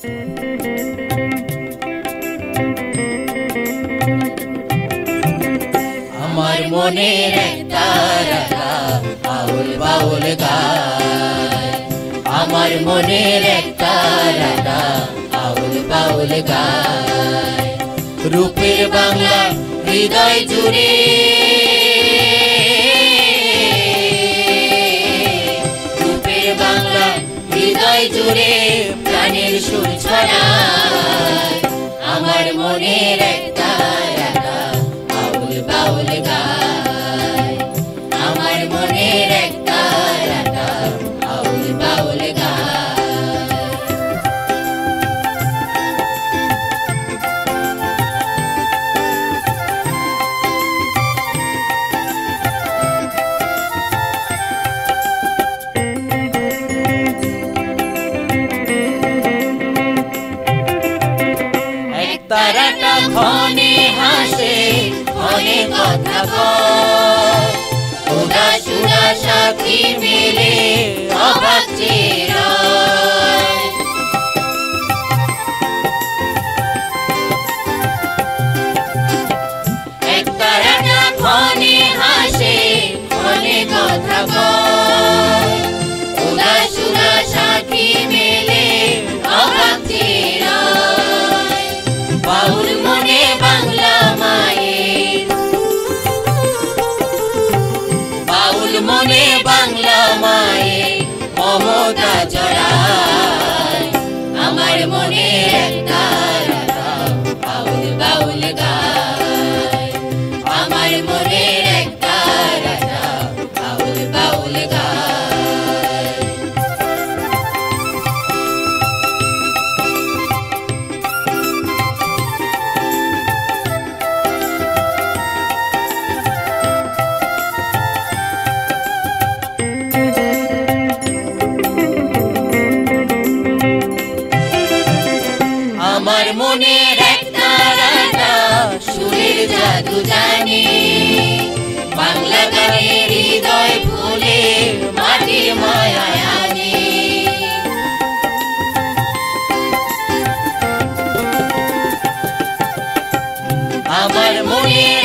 আমার মনের একটা রাধা আউল বাউল গায়, আমার মনের একটা রাধা আউল বাউল গায়। রূপের বাংলা হৃদয় জুড়ে, রূপের বাংলা হৃদয় জুড়ে প্রাণের সুর ছড়ায়। আমার মনের একটা রাধা আউল বাউল গায়, আমার মনের একটা রাধা আউল বাউল গায়। তারাটা ক্ষণে হাসে, ক্ষণে কথা কয়, উদাস উদাস আঁখি মেলে অবাক চেয়ে রয়। এক তারাটা ক্ষণে হাসে, ক্ষণে কথা কয়, উদাস উদাস আঁখি মেলে অবাক চেয়ে রয়। বাউল মনে বাংলা মায়ের, বাউল মনে বাংলা মায়ের মমতা জড়ায়। আমার মনে একটা রাধা আউল বাউল গায়, আমার মনের একটা রাধা আউল বাউল গায়। আমার মনের একটা রাধা সুরের জাদু জানে, বাংলা গানের হৃদয় ফুলে মাটির মায়া আনে। আমার মনের